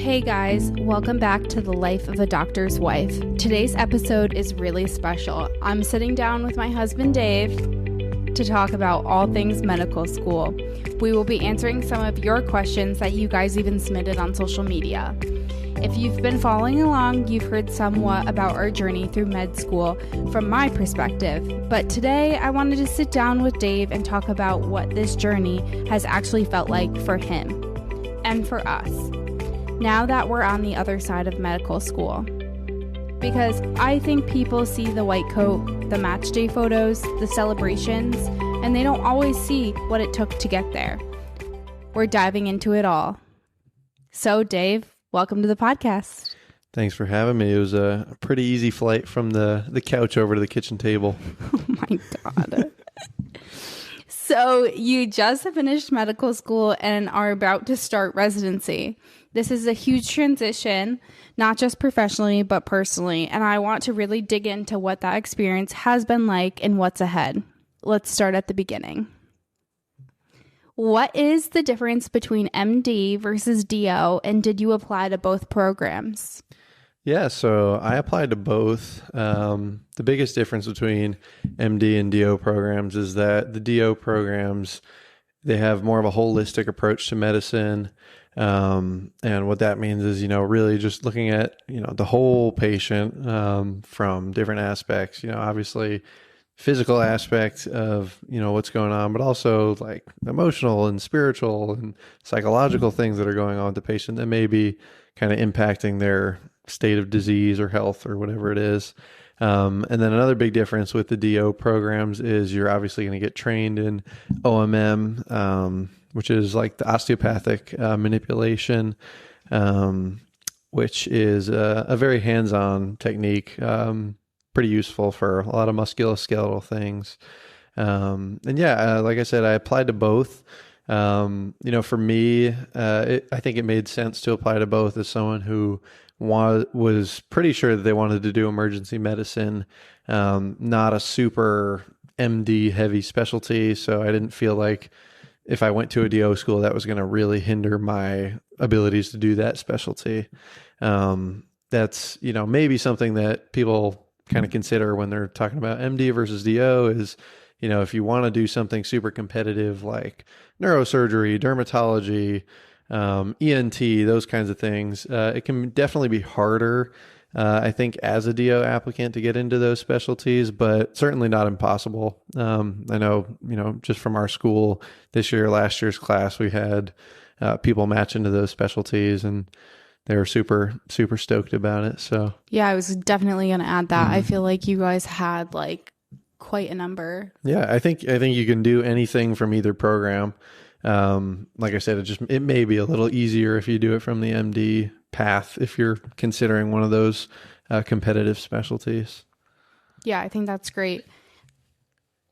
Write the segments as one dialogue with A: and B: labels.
A: Hey guys, welcome back to The Life of a Doctor's Wife. Today's episode is really special. I'm sitting down with my husband Dave to talk about all things medical school. We will be answering some of your questions that you guys even submitted on social media. If you've been following along, you've heard somewhat about our journey through med school from my perspective. But today I wanted to sit down with Dave and talk about what this journey has actually felt like for him and for us, now that we're on the other side of medical school. Because I think people see the white coat, the match day photos, the celebrations, and they don't always see what it took to get there. We're diving into it all. So Dave, welcome to the podcast.
B: Thanks for having me. It was a pretty easy flight from the couch over to the kitchen table.
A: Oh my God. So you just finished medical school and are about to start residency. This is a huge transition, not just professionally, but personally. And I want to really dig into what that experience has been like and what's ahead. Let's start at the beginning. What is the difference between MD versus DO, and did you apply to both programs?
B: Yeah, so I applied to both. The biggest difference between MD and DO programs is that the DO programs, they have more of a holistic approach to medicine. And what that means is, really just looking at, the whole patient from different aspects, obviously physical aspect of, what's going on, but also like emotional and spiritual and psychological things that are going on with the patient that may be kind of impacting their state of disease or health or whatever it is. And then another big difference with the DO programs is you're obviously going to get trained in OMM, which is like the osteopathic manipulation, which is a very hands-on technique, pretty useful for a lot of musculoskeletal things. Like I said, I applied to both. For me, I think it made sense to apply to both as someone who was pretty sure that they wanted to do emergency medicine, not a super MD heavy specialty. So I didn't feel like if I went to a DO school, that was going to really hinder my abilities to do that specialty. That's, maybe something that people kind of consider when they're talking about MD versus DO is, if you want to do something super competitive like neurosurgery, dermatology, ENT, those kinds of things, it can definitely be harder, I think, as a DO applicant to get into those specialties, but certainly not impossible. I know, just from our school last year's class, we had people match into those specialties and they were super, super stoked about it. So
A: yeah, I was definitely going to add that. I feel like you guys had like quite a number.
B: Yeah, I think you can do anything from either program. Like I said, it may be a little easier if you do it from the MD path, if you're considering one of those competitive specialties.
A: Yeah, I think that's great.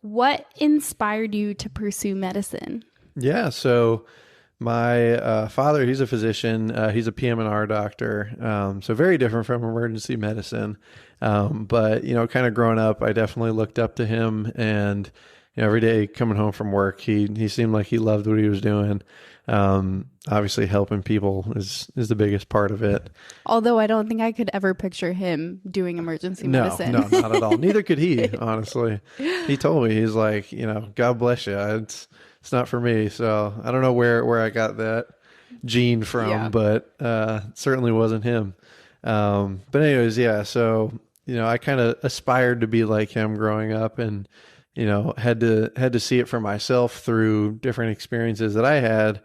A: What inspired you to pursue medicine?
B: Yeah, so my father, he's a physician. He's a PM&R doctor, so very different from emergency medicine. But, kind of growing up, I definitely looked up to him, and every day coming home from work, he seemed like he loved what he was doing. Obviously helping people is the biggest part of it.
A: Although I don't think I could ever picture him doing emergency medicine.
B: No, not at all. Neither could he, honestly. He told me, he's like, God bless you. It's not for me. So I don't know where I got that gene from, but certainly wasn't him. But anyways, yeah. So, I kind of aspired to be like him growing up, and had to see it for myself through different experiences that I had,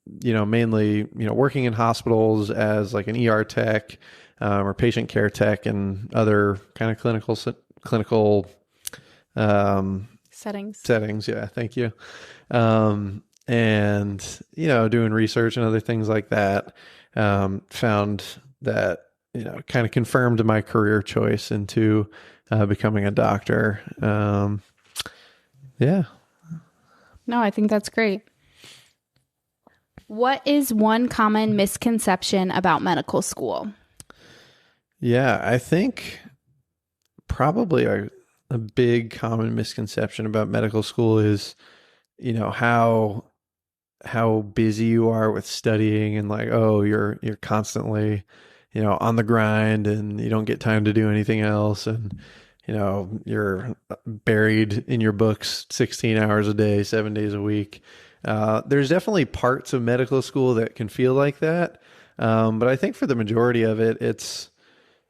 B: mainly, working in hospitals as like an ER tech, or patient care tech and other kind of clinical, settings. Yeah. Thank you. And, doing research and other things like that, found that, kind of confirmed my career choice into becoming a doctor. Yeah.
A: No, I think that's great. What is one common misconception about medical school?
B: Yeah, I think probably a big common misconception about medical school is, how how busy you are with studying and like, oh, you're constantly, on the grind and you don't get time to do anything else. And, you're buried in your books 16 hours a day, 7 days a week. There's definitely parts of medical school that can feel like that. But I think for the majority of it, it's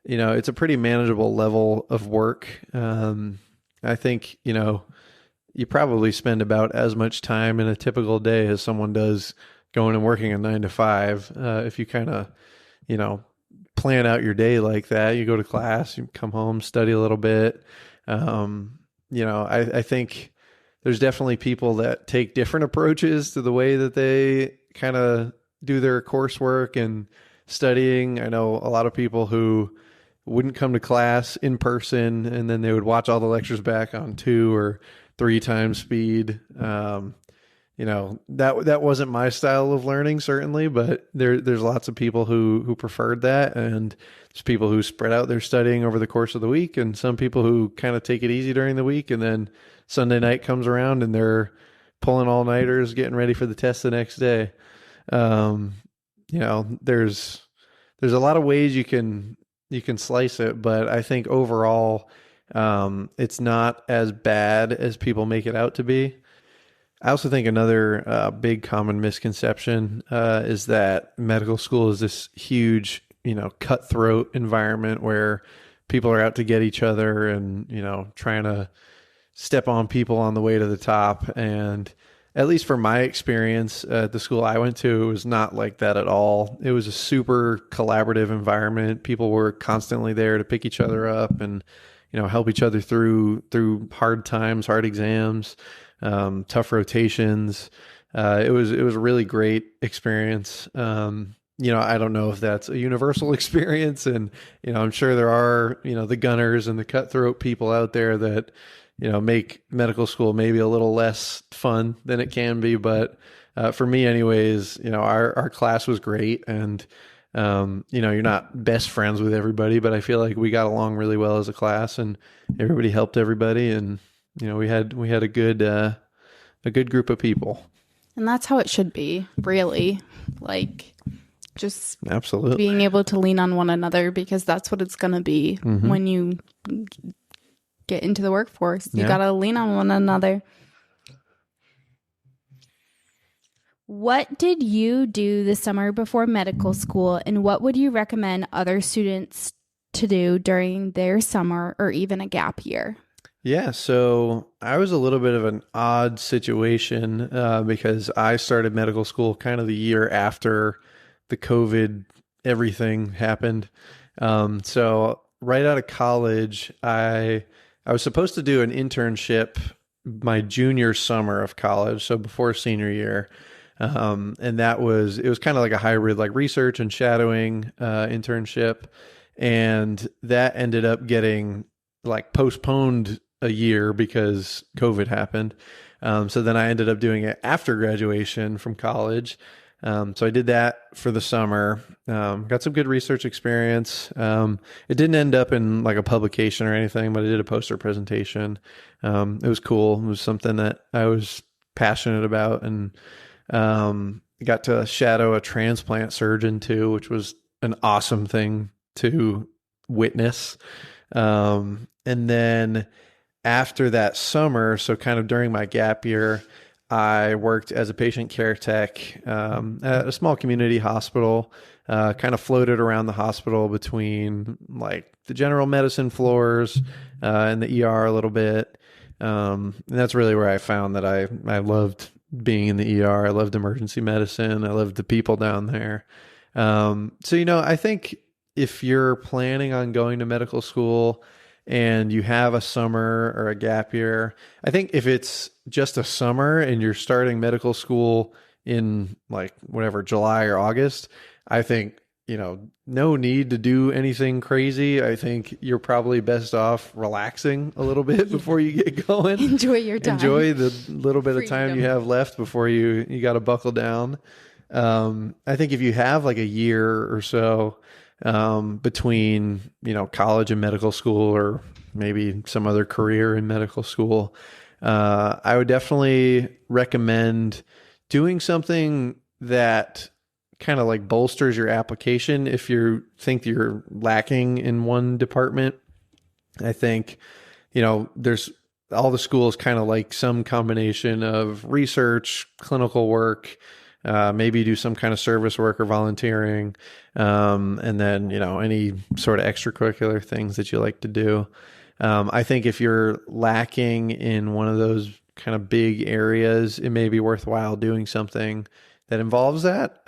B: a pretty manageable level of work. I think, you probably spend about as much time in a typical day as someone does going and working a 9 to 5. If you kind of, you know, plan out your day like that, you go to class, you come home, study a little bit. I think there's definitely people that take different approaches to the way that they kind of do their coursework and studying. I know a lot of people who wouldn't come to class in person and then they would watch all the lectures back on 2 or 3 times speed. That wasn't my style of learning, certainly, but there's lots of people who preferred that. And there's people who spread out their studying over the course of the week, and some people who kind of take it easy during the week. And then Sunday night comes around and they're pulling all-nighters, getting ready for the test the next day. There's a lot of ways you can slice it, but I think overall, it's not as bad as people make it out to be. I also think another big common misconception is that medical school is this huge, cutthroat environment where people are out to get each other and, trying to step on people on the way to the top. And at least for my experience at the school I went to, it was not like that at all. It was a super collaborative environment. People were constantly there to pick each other up and, help each other through hard times, hard exams, tough rotations. It was a really great experience. I don't know if that's a universal experience, and, I'm sure there are, the gunners and the cutthroat people out there that, make medical school maybe a little less fun than it can be. But for me anyways, our class was great, and you're not best friends with everybody, but I feel like we got along really well as a class, and everybody helped everybody, and we had a good group of people.
A: And that's how it should be, really. Like, just
B: absolutely
A: being able to lean on one another, because that's what it's going to be when you get into the workforce. You got to lean on one another. What did you do this summer before medical school, and what would you recommend other students to do during their summer or even a gap year?
B: Yeah, so I was a little bit of an odd situation because I started medical school kind of the year after the COVID everything happened. So right out of college, I was supposed to do an internship my junior summer of college, so before senior year. And it was kind of like a hybrid, like research and shadowing internship. And that ended up getting like postponed a year because COVID happened. So then I ended up doing it after graduation from college. So I did that for the summer, got some good research experience. It didn't end up in like a publication or anything, but I did a poster presentation. It was cool. It was something that I was passionate about, and got to shadow a transplant surgeon too, which was an awesome thing to witness. And then after that summer, so kind of during my gap year, I worked as a patient care tech at a small community hospital, kind of floated around the hospital between like the general medicine floors and the ER a little bit. And that's really where I found that I loved being in the ER. I loved emergency medicine. I loved the people down there. I think if you're planning on going to medical school and you have a summer or a gap year, I think if it's just a summer and you're starting medical school in like whatever, July or August, I think, no need to do anything crazy. I think you're probably best off relaxing a little bit before you get going.
A: Enjoy your time.
B: Enjoy the little bit of time you have left before you got to buckle down. I think if you have like a year or so between, college and medical school, or maybe some other career in medical school, I would definitely recommend doing something that kind of like bolsters your application if you think you're lacking in one department. I think, there's all the schools kind of like some combination of research, clinical work, maybe do some kind of service work or volunteering, and then, any sort of extracurricular things that you like to do. I think if you're lacking in one of those kind of big areas, it may be worthwhile doing something that involves that.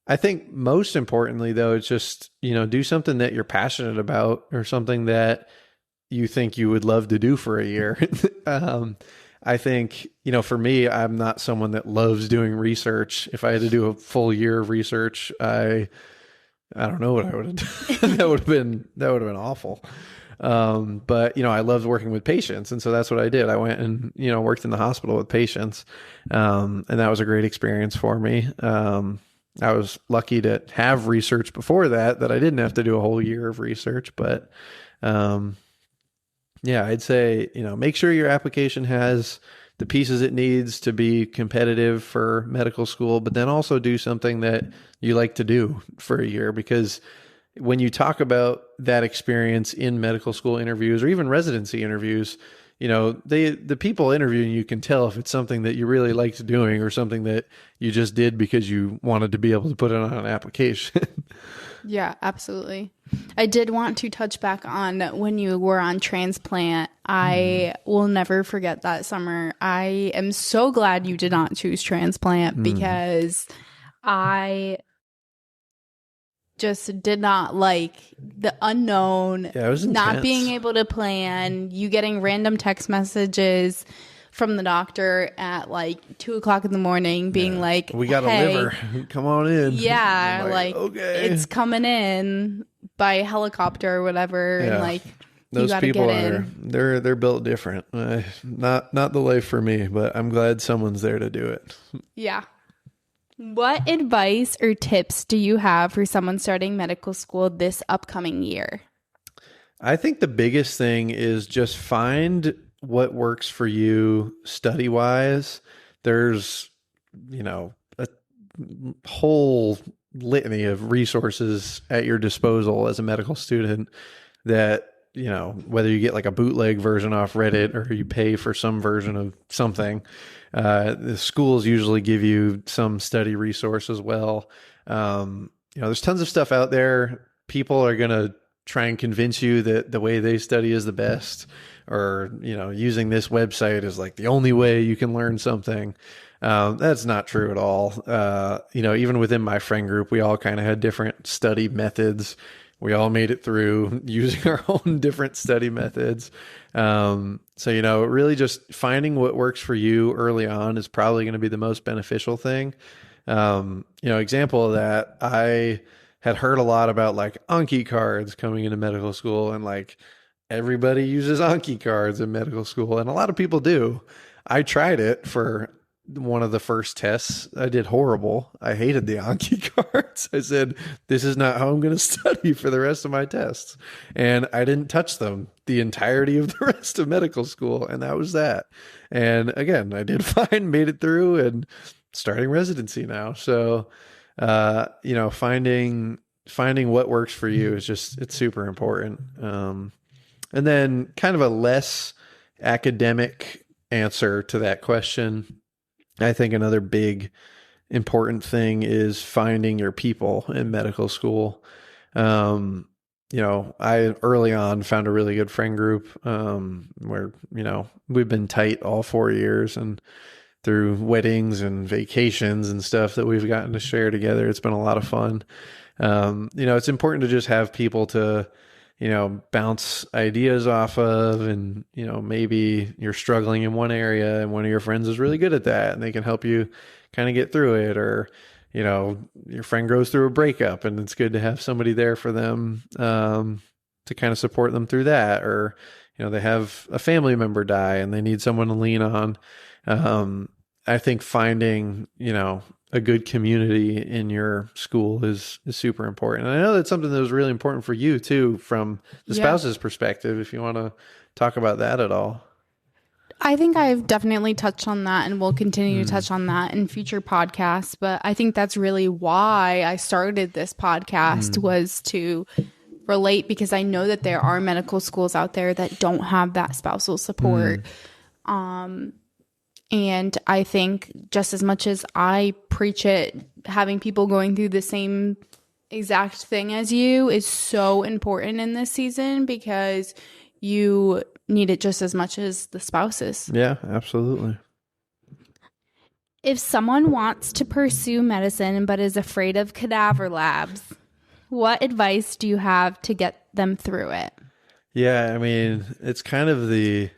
B: I think most importantly, though, it's just, do something that you're passionate about or something that you think you would love to do for a year. I think, for me, I'm not someone that loves doing research. If I had to do a full year of research, I don't know what I would have done. That would have been awful. But I loved working with patients. And so that's what I did. I went and, worked in the hospital with patients. And that was a great experience for me. I was lucky to have research before that I didn't have to do a whole year of research, but, yeah, I'd say, make sure your application has the pieces it needs to be competitive for medical school, but then also do something that you like to do for a year, because when you talk about that experience in medical school interviews or even residency interviews, the people interviewing you can tell if it's something that you really liked doing or something that you just did because you wanted to be able to put it on an application.
A: Yeah, absolutely. I did want to touch back on when you were on transplant. I will never forget that summer. I am so glad you did not choose transplant because I just did not like the unknown,
B: Yeah, it was intense.
A: Not being able to plan, you getting random text messages from the doctor at like 2:00 in the morning being like,
B: we got
A: hey,
B: a liver, come on in.
A: Yeah, like
B: okay,
A: it's coming in by helicopter or whatever.
B: Yeah.
A: And like,
B: those
A: you gotta
B: people
A: get
B: are
A: in.
B: they're built different. Not the life for me, but I'm glad someone's there to do it.
A: Yeah. What advice or tips do you have for someone starting medical school this upcoming year?
B: I think the biggest thing is just find what works for you study wise. There's, a whole litany of resources at your disposal as a medical student that, whether you get like a bootleg version off Reddit or you pay for some version of something, the schools usually give you some study resource as well. There's tons of stuff out there. People are going to try and convince you that the way they study is the best, or, using this website is like the only way you can learn something. That's not true at all. Even within my friend group, we all kind of had different study methods. We all made it through using our own different study methods. So, really just finding what works for you early on is probably going to be the most beneficial thing. Example of that, I had heard a lot about like Anki cards coming into medical school, and like everybody uses Anki cards in medical school, and a lot of people do. I tried it for one of the first tests. I did horrible. I hated the Anki cards. I said, this is not how I'm going to study for the rest of my tests. And I didn't touch them the entirety of the rest of medical school. And that was that. And again, I did fine, made it through, and starting residency now. So, finding what works for you is it's super important. And then kind of a less academic answer to that question, I think another big important thing is finding your people in medical school. I early on found a really good friend group where, we've been tight all 4 years, and through weddings and vacations and stuff that we've gotten to share together, it's been a lot of fun. It's important to just have people to, bounce ideas off of, and, maybe you're struggling in one area and one of your friends is really good at that and they can help you kind of get through it. Or, your friend goes through a breakup and it's good to have somebody there for them, to kind of support them through that. Or, they have a family member die and they need someone to lean on. I think finding, a good community in your school is super important. And I know that's something that was really important for you too, from the spouse's perspective, if you want to talk about that at all.
A: I think I've definitely touched on that and will continue to touch on that in future podcasts. But I think that's really why I started this podcast was to relate, because I know that there are medical schools out there that don't have that spousal support. And I think just as much as I preach it, having people going through the same exact thing as you is so important in this season, because you need it just as much as the spouses.
B: Yeah, absolutely.
A: If someone wants to pursue medicine but is afraid of cadaver labs, what advice do you have to get them through it?
B: Yeah, I mean, it's kind of the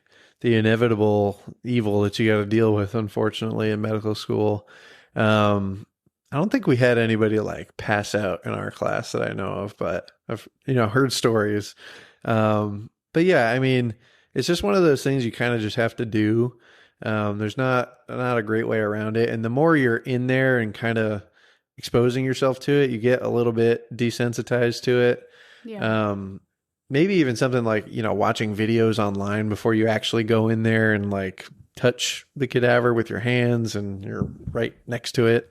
B: inevitable evil that you got to deal with, unfortunately, in medical school. I don't think we had anybody like pass out in our class that I know of, but I've heard stories. But yeah, I mean, it's just one of those things you kind of just have to do. There's not a great way around it, and the more you're in there and kind of exposing yourself to it, you get a little bit desensitized to it.
A: Yeah.
B: Maybe even something like, watching videos online before you actually go in there and like touch the cadaver with your hands and you're right next to it.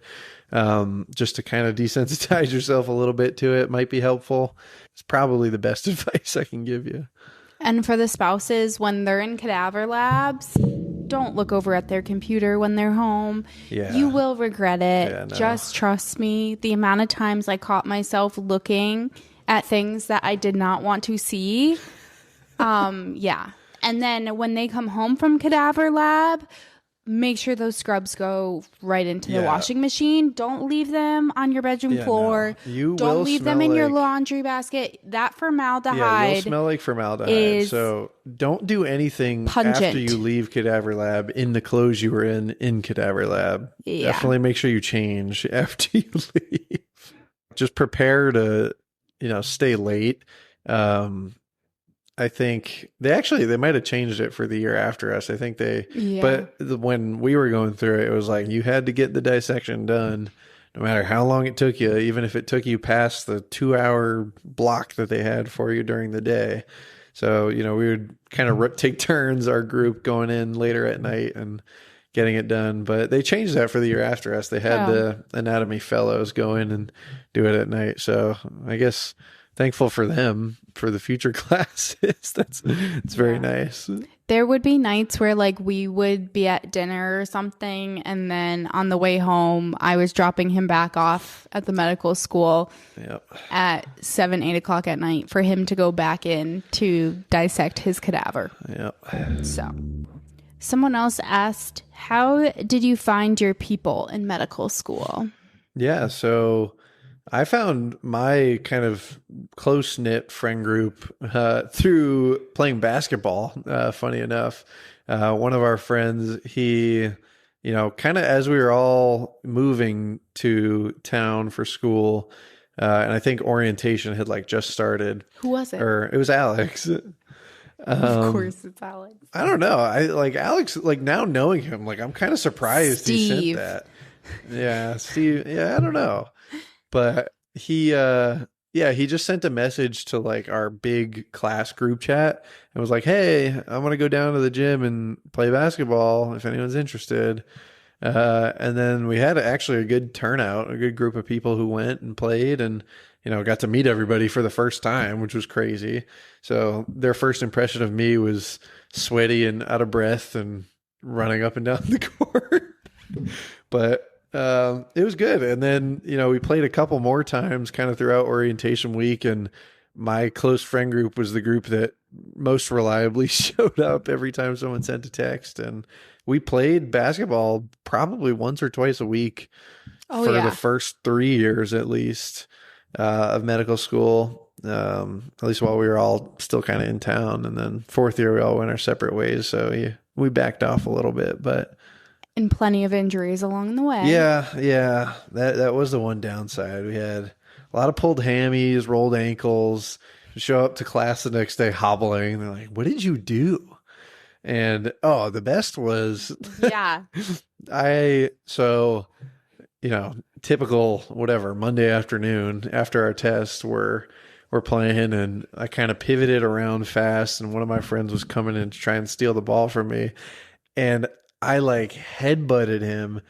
B: Just to kind of desensitize yourself a little bit to it might be helpful. It's probably the best advice I can give you.
A: And for the spouses, when they're in cadaver labs, don't look over at their computer when they're home.
B: Yeah.
A: You will regret it.
B: Yeah, no.
A: Just trust me. The amount of times I caught myself looking at things that I did not want to see. Yeah. And then when they come home from cadaver lab, make sure those scrubs go right into the washing machine. Don't leave them on your bedroom floor.
B: No. You
A: don't
B: will
A: leave them in your laundry basket. That formaldehyde.
B: Yeah, you'll smell like formaldehyde. So don't do anything
A: pungent.
B: after you leave cadaver lab in the clothes you were in cadaver lab.
A: Yeah.
B: Definitely make sure you change after you leave. Just prepare to, stay late. I think they might have changed it for the year after us. I think but when we were going through it, it was like you had to get the dissection done no matter how long it took you, even if it took you past the 2-hour block that they had for you during the day. So, we would kind of take turns, our group, going in later at night and getting it done. But they changed that for the year after us. They had the anatomy fellows go in and do it at night. So I guess thankful for them for the future classes. It's very nice.
A: There would be nights where like we would be at dinner or something, and then on the way home I was dropping him back off at the medical school at 7-8 o'clock at night for him to go back in to dissect his cadaver. So someone else asked, how did you find your people in medical school?
B: Yeah, so I found my kind of close-knit friend group through playing basketball, funny enough. One of our friends, he, kind of as we were all moving to town for school, and I think orientation had like just started.
A: Who was it?
B: Or it was Alex.
A: Of course it's Alex.
B: I don't know. I like Alex, like now knowing him, like I'm kind of surprised he sent that. Yeah, Steve. Yeah, I don't know. But he just sent a message to like our big class group chat and was like, "Hey, I'm going to go down to the gym and play basketball if anyone's interested." And then we had actually a good turnout, a good group of people who went and played and, got to meet everybody for the first time, which was crazy. So their first impression of me was sweaty and out of breath and running up and down the court. But it was good. And then, we played a couple more times kind of throughout orientation week. And my close friend group was the group that most reliably showed up every time someone sent a text. And we played basketball probably once or twice a week for the first 3 years, at least, of medical school. At least while we were all still kind of in town. And then fourth year, we all went our separate ways. So we backed off a little bit, but.
A: And plenty of injuries along the way.
B: Yeah. That was the one downside. We had a lot of pulled hammies, rolled ankles, show up to class the next day hobbling. They're like, "What did you do?" And the best was typical whatever Monday afternoon after our test we're playing and I kind of pivoted around fast and one of my friends was coming in to try and steal the ball from me. and I like headbutted him.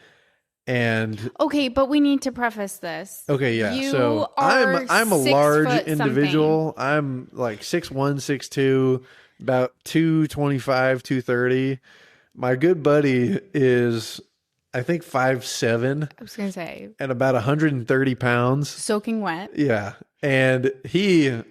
B: And
A: okay, but we need to preface this.
B: okay, yeah.
A: You
B: So
A: are
B: I'm a
A: 6
B: large
A: foot
B: individual. I'm like 6'1", 6'2", about 225, 230. My good buddy is, I think, 5'7",
A: I was gonna say
B: and about 130 pounds.
A: soaking wet.
B: Yeah. And he,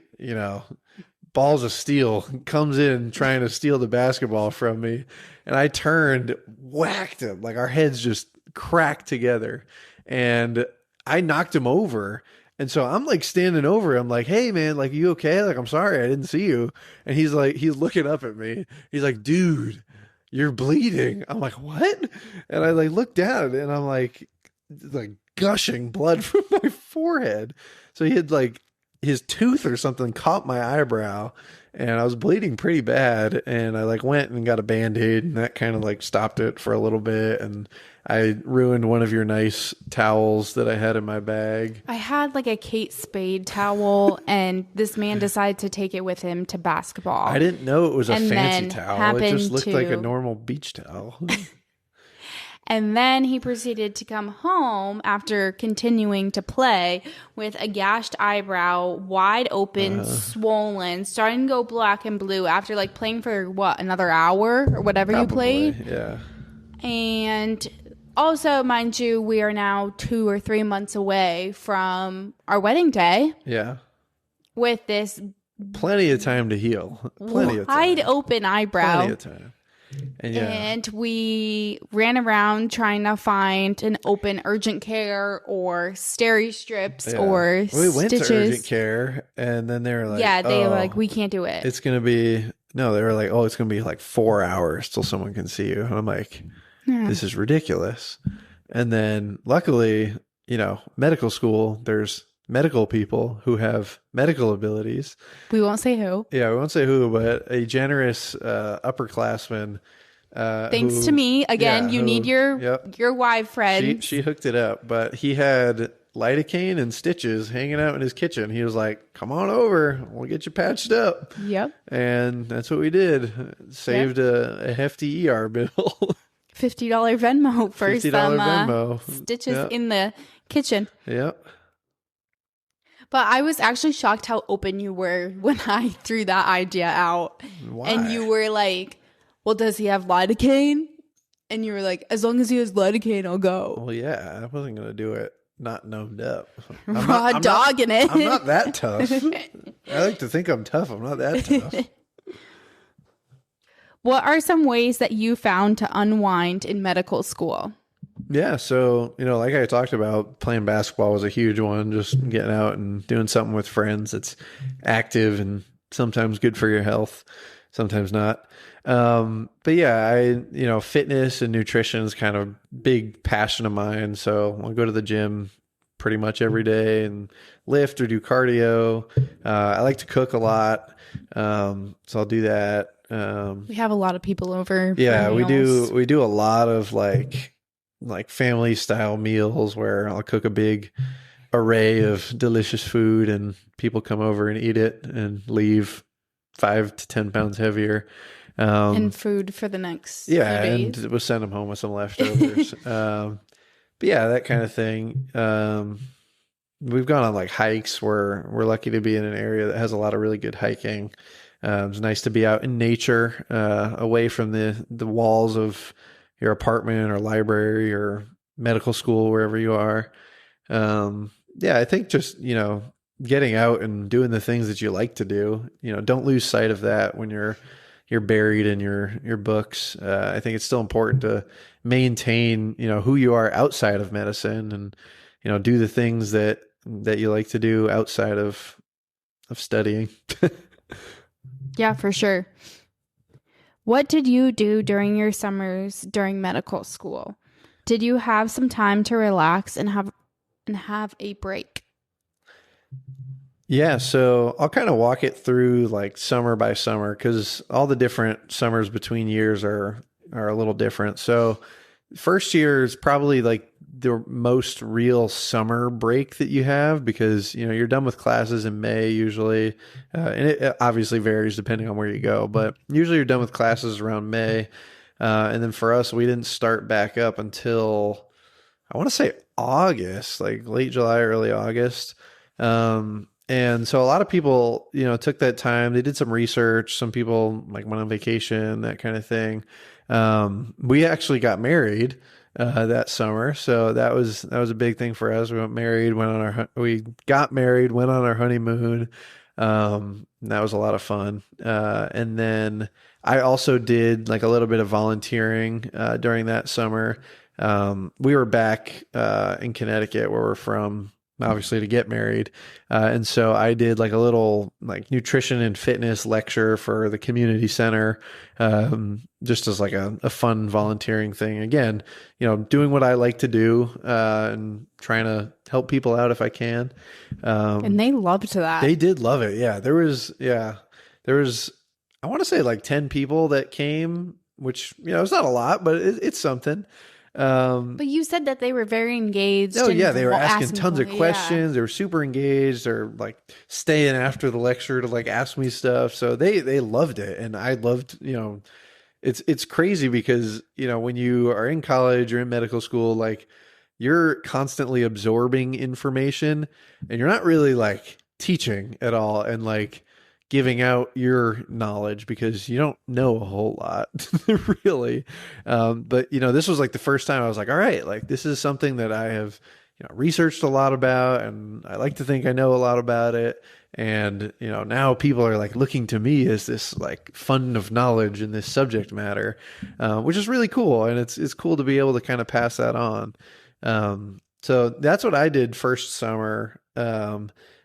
B: balls of steel, comes in trying to steal the basketball from me. And I turned, whacked him. Like our heads just cracked together. And I knocked him over. And so I'm like standing over him like, hey man, like, you okay? Like, I'm sorry, I didn't see you. And he's looking up at me. He's like, dude, you're bleeding. I'm like, what? And I like look down and I'm like gushing blood from my forehead. So he had like his tooth or something caught my eyebrow and I was bleeding pretty bad. And I like went and got a Band-Aid and that kind of like stopped it for a little bit. And I ruined one of your nice towels that I had in my bag.
A: I had like a Kate Spade towel, and this man decided to take it with him to basketball.
B: I didn't know it was a
A: And
B: fancy
A: then
B: towel. It just looked like a
A: to-
B: normal beach towel.
A: And then he proceeded to come home after continuing to play with a gashed eyebrow, wide open, swollen, starting to go black and blue after like playing for what, another hour or whatever you played.
B: Yeah.
A: And also, mind you, we are now 2 or 3 months away from our wedding day
B: Yeah.
A: with this
B: Plenty of time to heal. Plenty of time.
A: wide open eyebrow.
B: Plenty of time. And yeah.
A: And we ran around trying to find an open urgent care or steri strips
B: Yeah.
A: or
B: We went
A: stitches.
B: to urgent care and then they were like,
A: Yeah, they were
B: "Oh,
A: like, we can't do it.
B: it's going to be," no, they were like, "Oh, it's going to be like 4 hours till someone can see you." And I'm like, this is ridiculous. And then luckily, medical school, there's medical people who have medical abilities.
A: We won't say who.
B: Yeah, we won't say who, but a generous upperclassman.
A: Thanks to me. Again, you need your wife friend.
B: She hooked it up, but he had lidocaine and stitches hanging out in his kitchen. He was like, "Come on over, we'll get you patched up."
A: Yep.
B: And that's what we did. Saved a hefty ER bill.
A: $50 Venmo for
B: $50
A: some
B: Venmo.
A: stitches
B: Yep.
A: in the kitchen.
B: Yep.
A: But I was actually shocked how open you were when I threw that idea out.
B: Why?
A: And you were like, well, does he have lidocaine? And you were like, as long as he has lidocaine, I'll go.
B: Well, yeah, I wasn't going to do it not numbed up.
A: Raw dog in it.
B: I'm not that tough. I like to think I'm tough. I'm not that tough.
A: What are some ways that you found to unwind in medical school?
B: Yeah, so, like I talked about, playing basketball was a huge one, just getting out and doing something with friends that's active and sometimes good for your health, sometimes not. But yeah, fitness and nutrition is kind of big passion of mine. So I'll go to the gym pretty much every day and lift or do cardio. I like to cook a lot. So I'll do that.
A: We have a lot of people over.
B: Yeah,
A: for
B: we
A: meals.
B: do a lot of like family style meals where I'll cook a big array of delicious food and people come over and eat it and leave 5 to 10 pounds heavier.
A: And food for the next few days.
B: And we'll send them home with some leftovers. But yeah, that kind of thing. We've gone on like hikes where we're lucky to be in an area that has a lot of really good hiking. It's nice to be out in nature, away from the walls of your apartment or library or medical school, wherever you are. Yeah, I think just, getting out and doing the things that you like to do, don't lose sight of that when you're buried in your books. I think it's still important to maintain, who you are outside of medicine and, do the things that you like to do outside of studying.
A: Yeah, for sure. What did you do during your summers during medical school? Did you have some time to relax and have a break?
B: Yeah, so I'll kind of walk it through like summer by summer because all the different summers between years are a little different. So first year is probably like the most real summer break that you have because, you're done with classes in May usually. And it obviously varies depending on where you go, but usually you're done with classes around May. And then for us, we didn't start back up until I want to say August, like late July, early August. And so a lot of people, took that time. They did some research. Some people like went on vacation, that kind of thing. We actually got married that summer, so that was a big thing for us. We got married, went on our honeymoon. That was a lot of fun. And then I also did like a little bit of volunteering during that summer. We were back in Connecticut, where we're from, obviously, to get married. And so I did like a little like nutrition and fitness lecture for the community center, just as like a fun volunteering thing. Again, doing what I like to do, and trying to help people out if I can.
A: And they loved that.
B: They did love it. Yeah. There was, I want to say like 10 people that came, which, it's not a lot, but it's something.
A: But you said that they were very engaged.
B: Oh yeah, they were asking tons of questions.
A: Yeah.
B: They were super engaged. They're like staying after the lecture to like ask me stuff. So they loved it, and I loved. It's crazy because when you are in college or in medical school, like you're constantly absorbing information, and you're not really like teaching at all, and like giving out your knowledge because you don't know a whole lot really. But this was like the first time I was like, all right, like this is something that I have, researched a lot about, and I like to think I know a lot about it. And, now people are like looking to me as this like fund of knowledge in this subject matter, which is really cool. And it's cool to be able to kind of pass that on. So that's what I did first summer.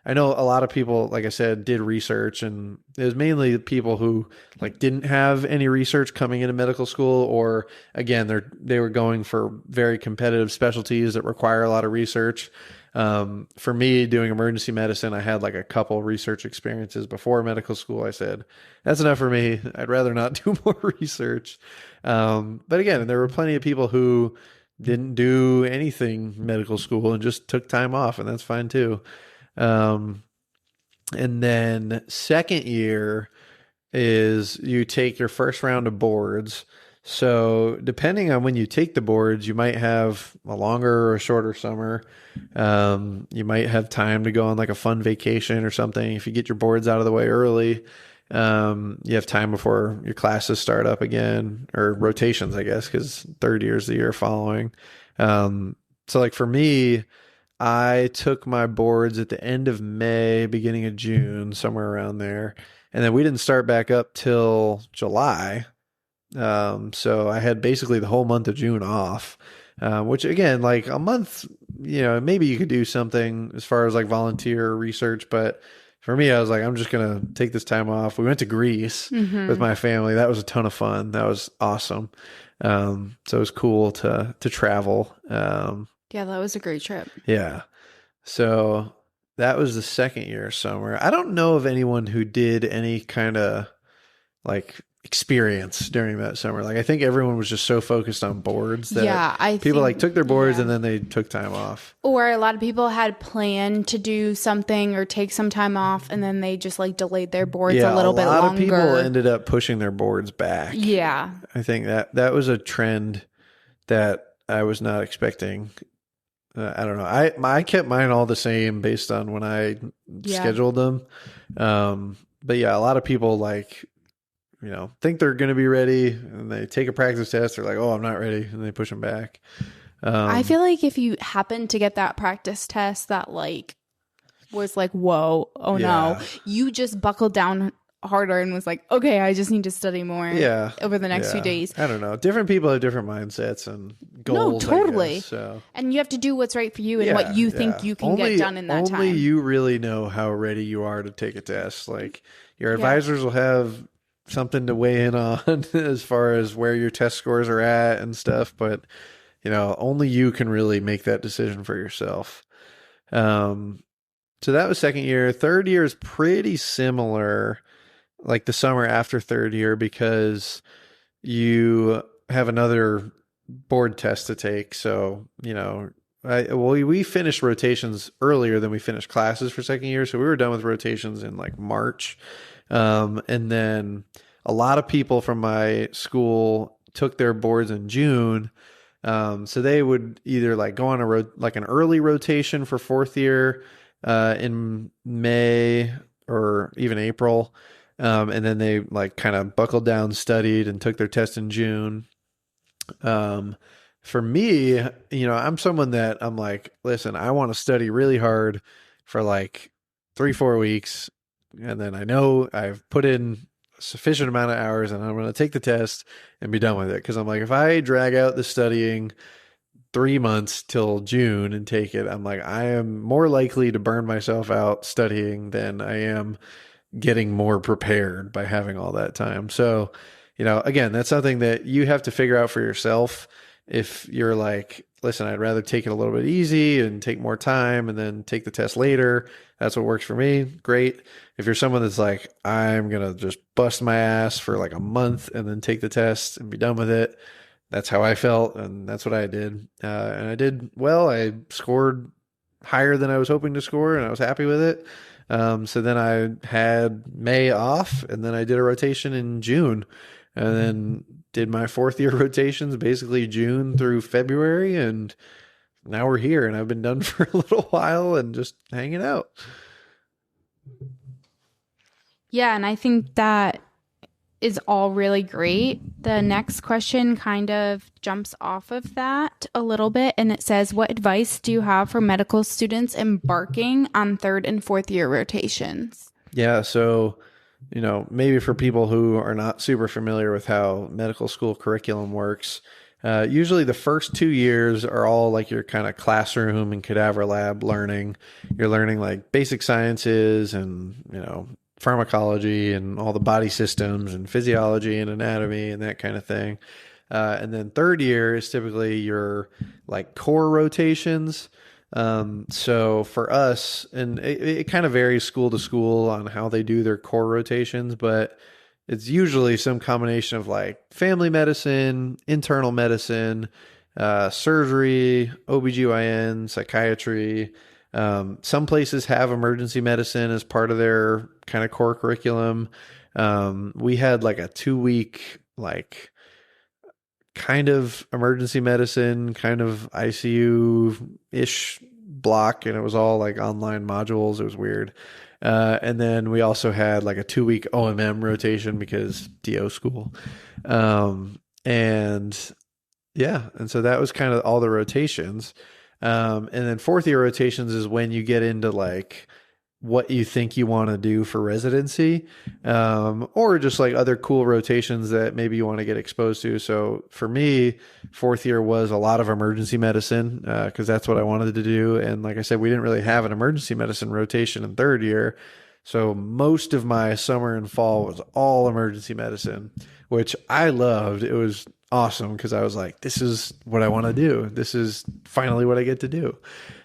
B: I know a lot of people, like I said, did research, and it was mainly people who like didn't have any research coming into medical school, or again, they were going for very competitive specialties that require a lot of research. For me, doing emergency medicine, I had like a couple research experiences before medical school. I said, that's enough for me. I'd rather not do more research. But again, there were plenty of people who didn't do anything medical school and just took time off, and that's fine too. And then second year is you take your first round of boards. So depending on when you take the boards, you might have a longer or a shorter summer. You might have time to go on like a fun vacation or something. If you get your boards out of the way early, you have time before your classes start up again, or rotations, I guess, because third year is the year following. So like for me, I took my boards at the end of May, beginning of June, somewhere around there. And then we didn't start back up till July. So I had basically the whole month of June off, which again, like a month, maybe you could do something as far as like volunteer research. But for me, I was like, I'm just going to take this time off. We went to Greece with my family. That was a ton of fun. That was awesome. So it was cool to travel.
A: Yeah, that was a great trip.
B: Yeah. So that was the second year summer. I don't know of anyone who did any kind of like experience during that summer. Like I think everyone was just so focused on boards that people like took their boards and then they took time off.
A: Or a lot of people had planned to do something or take some time off, and then they just like delayed their boards a little bit longer.
B: A lot of people ended up pushing their boards back.
A: Yeah.
B: I think that was a trend that I was not expecting. I don't know. I kept mine all the same based on when I scheduled them. But yeah, a lot of people like, think they're going to be ready, and they take a practice test. They're like, oh, I'm not ready. And they push them back.
A: I feel like if you happen to get that practice test that like was like, whoa, no, you just buckled down harder and was like, okay, I just need to study more over the next few days.
B: I don't know. Different people have different mindsets and goals.
A: No, totally.
B: I guess, so.
A: And you have to do what's right for you and what you think you can get done in that time.
B: Only you really know how ready you are to take a test. Like your advisors will have something to weigh in on as far as where your test scores are at and stuff, but only you can really make that decision for yourself. So that was second year. Third year is pretty similar, like the summer after third year, because you have another board test to take. So, we finished rotations earlier than we finished classes for second year. So we were done with rotations in like March. And then a lot of people from my school took their boards in June. So they would either like go on like an early rotation for fourth year in May or even April. And then they like kind of buckled down, studied, and took their test in June. For me, I'm someone that I'm like, listen, I want to study really hard for like 3-4 weeks. And then I know I've put in a sufficient amount of hours and I'm going to take the test and be done with it. Cause I'm like, if I drag out the studying 3 months till June and take it, I'm like, I am more likely to burn myself out studying than I am getting more prepared by having all that time. So, again, that's something that you have to figure out for yourself. If you're like, listen, I'd rather take it a little bit easy and take more time and then take the test later. That's what works for me. Great. If you're someone that's like, I'm going to just bust my ass for like a month and then take the test and be done with it. That's how I felt. And that's what I did. And I did well. I scored higher than I was hoping to score and I was happy with it. So then I had May off and then I did a rotation in June and then did my fourth year rotations, basically June through February. And now we're here and I've been done for a little while and just hanging out.
A: Yeah. And I think that is all really great. The next question kind of jumps off of that a little bit. And it says, what advice do you have for medical students embarking on third and fourth year rotations?
B: Yeah. So, maybe for people who are not super familiar with how medical school curriculum works, usually the first 2 years are all like your kind of classroom and cadaver lab learning. You're learning like basic sciences and, pharmacology and all the body systems and physiology and anatomy and that kind of thing. And then third year is typically your like core rotations. So for us, and it kind of varies school to school on how they do their core rotations, but it's usually some combination of like family medicine, internal medicine, surgery, OBGYN, psychiatry. Some places have emergency medicine as part of their kind of core curriculum. We had like a 2-week, like kind of emergency medicine, kind of ICU-ish block, and it was all like online modules. It was weird. And then we also had like a 2-week OMM rotation because DO school. And so that was kind of all the rotations. And then fourth year rotations is when you get into like what you think you want to do for residency, or just like other cool rotations that maybe you want to get exposed to. So for me, fourth year was a lot of emergency medicine, because that's what I wanted to do. And like I said, we didn't really have an emergency medicine rotation in third year. So most of my summer and fall was all emergency medicine, which I loved. It was awesome because I was like, this is what I want to do. This is finally what I get to do.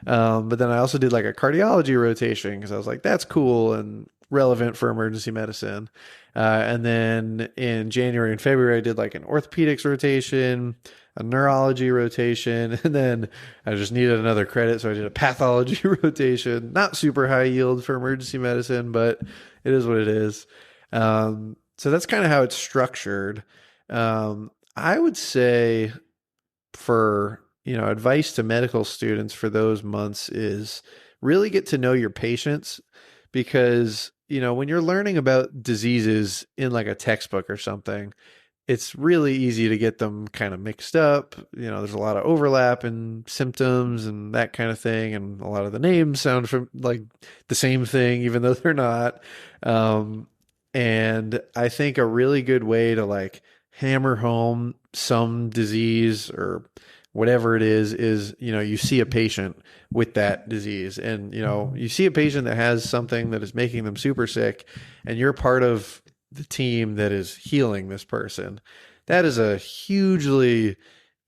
B: But then I also did like a cardiology rotation because I was like, that's cool and relevant for emergency medicine. And then in January and February, I did like an orthopedics rotation, a neurology rotation, and then I just needed another credit. So I did a pathology rotation, not super high yield for emergency medicine, but it is what it is. So that's kind of how it's structured. I would say for, advice to medical students for those months is really get to know your patients, because, when you're learning about diseases in like a textbook or something, it's really easy to get them kind of mixed up. There's a lot of overlap in symptoms and that kind of thing. And a lot of the names sound from like the same thing, even though they're not. And I think a really good way to like hammer home some disease or whatever it is, you see a patient with that disease and, you see a patient that has something that is making them super sick and you're part of the team that is healing this person. That is a hugely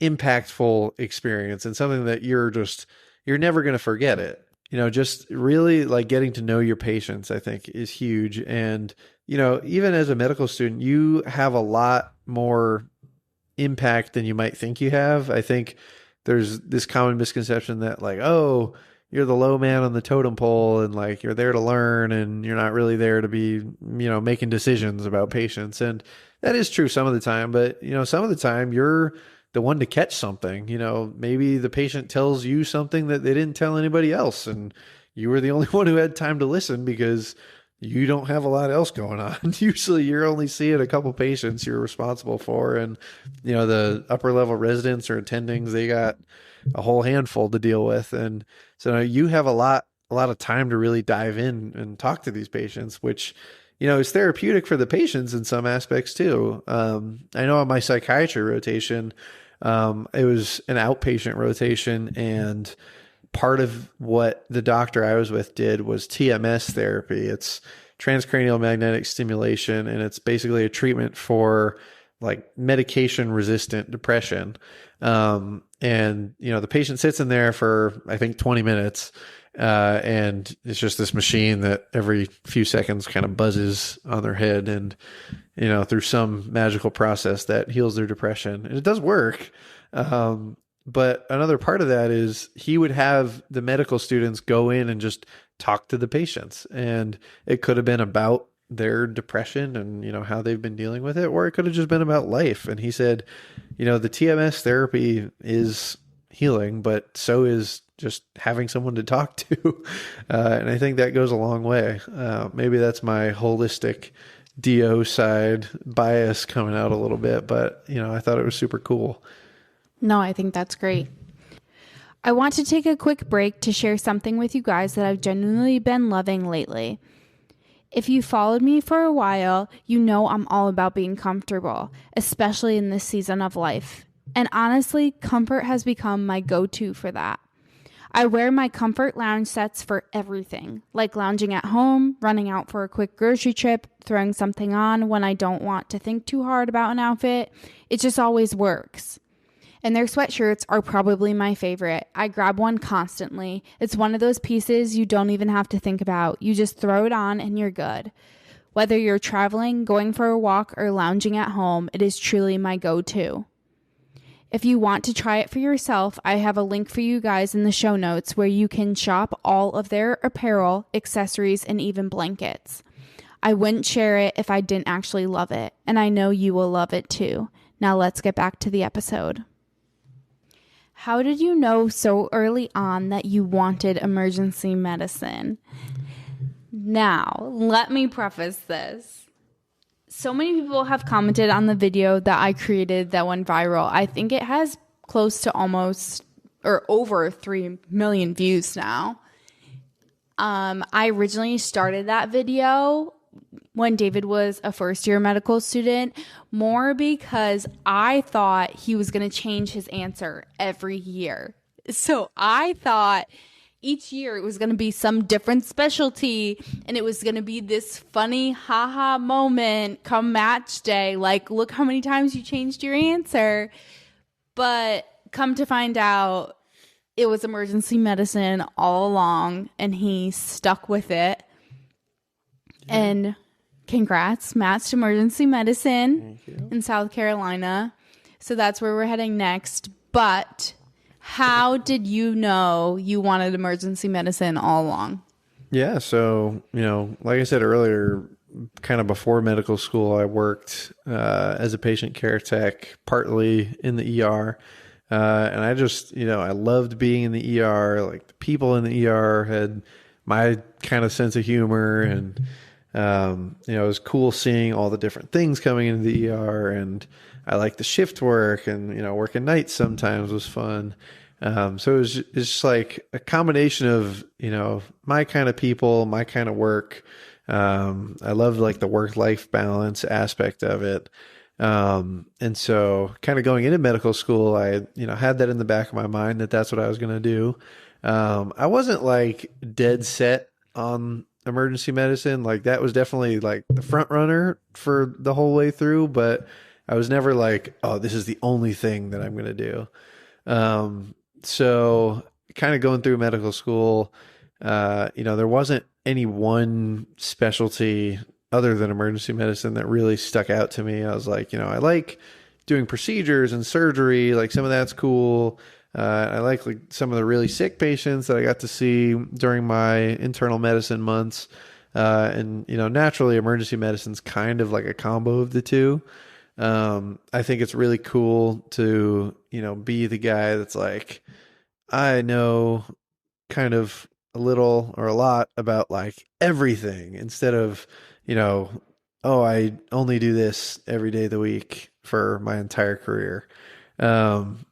B: impactful experience and something that you're never going to forget it. Just really like getting to know your patients, I think is huge. And, even as a medical student, you have a lot more impact than you might think you have. I think there's this common misconception that like, oh, you're the low man on the totem pole, and like you're there to learn, and you're not really there to be, making decisions about patients. And that is true some of the time, but some of the time you're the one to catch something. Maybe the patient tells you something that they didn't tell anybody else, and you were the only one who had time to listen because you don't have a lot else going on. Usually you're only seeing a couple patients you're responsible for. And, the upper level residents or attendings, they got a whole handful to deal with. And so you have a lot of time to really dive in and talk to these patients, which, is therapeutic for the patients in some aspects too. I know on my psychiatry rotation, it was an outpatient rotation, and part of what the doctor I was with did was TMS therapy. It's transcranial magnetic stimulation, and it's basically a treatment for like medication resistant depression. And the patient sits in there for, I think, 20 minutes. And it's just this machine that every few seconds kind of buzzes on their head, and, through some magical process that heals their depression. And it does work. But another part of that is he would have the medical students go in and just talk to the patients. And it could have been about their depression and, how they've been dealing with it, or it could have just been about life. And he said, the TMS therapy is healing, but so is just having someone to talk to. And I think that goes a long way. Maybe that's my holistic DO side bias coming out a little bit, but, I thought it was super cool.
A: No, I think that's great. I want to take a quick break to share something with you guys that I've genuinely been loving lately. If you followed me for a while, you know I'm all about being comfortable, especially in this season of life. And honestly, comfort has become my go-to for that. I wear my comfort lounge sets for everything, like lounging at home, running out for a quick grocery trip, throwing something on when I don't want to think too hard about an outfit. It just always works. And their sweatshirts are probably my favorite. I grab one constantly. It's one of those pieces you don't even have to think about. You just throw it on and you're good. Whether you're traveling, going for a walk, or lounging at home, it is truly my go-to. If you want to try it for yourself, I have a link for you guys in the show notes where you can shop all of their apparel, accessories, and even blankets. I wouldn't share it if I didn't actually love it, and I know you will love it too. Now let's get back to the episode. How did you know so early on that you wanted emergency medicine? Now, let me preface this. So many people have commented on the video that I created that went viral. I think it has close to almost or over 3 million views now. I originally started that video when David was a first-year medical student, more because I thought he was going to change his answer every year. So I thought each year it was going to be some different specialty, and it was going to be this funny haha moment come match day, like, look how many times you changed your answer. But come to find out, it was emergency medicine all along, and he stuck with it. Yeah. And congrats, matched emergency medicine in South Carolina. So that's where we're heading next. But how did you know you wanted emergency medicine all along?
B: Yeah. So, like I said earlier, kind of before medical school, I worked as a patient care tech, partly in the ER. And I just, I loved being in the ER. Like the people in the ER had my kind of sense of humor, and it was cool seeing all the different things coming into the ER, and I liked the shift work, and, working nights sometimes was fun. So it's just like a combination of, my kind of people, my kind of work. I loved like the work-life balance aspect of it. And so kind of going into medical school, I, had that in the back of my mind that that's what I was going to do. I wasn't like dead set on emergency medicine. Like that was definitely like the front runner for the whole way through, but I was never like, oh, this is the only thing that I'm going to do. So kind of going through medical school, there wasn't any one specialty other than emergency medicine that really stuck out to me. I was like, I like doing procedures and surgery. Like some of that's cool. I like some of the really sick patients that I got to see during my internal medicine months. And, naturally emergency medicine's kind of like a combo of the two. I think it's really cool to, be the guy that's like, I know kind of a little or a lot about like everything instead of, oh, I only do this every day of the week for my entire career. I'm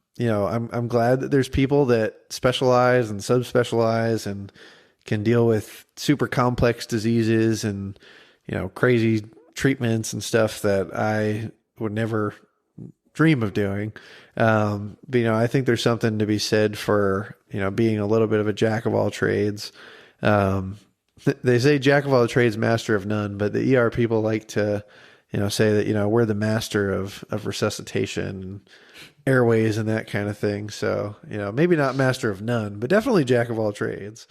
B: glad that there's people that specialize and subspecialize and can deal with super complex diseases and, crazy treatments and stuff that I would never dream of doing. But, I think there's something to be said for, being a little bit of a jack of all trades. They say jack of all trades, master of none, but the ER people like to, say that, we're the master of resuscitation, airways and that kind of thing. So, maybe not master of none, but definitely jack of all trades.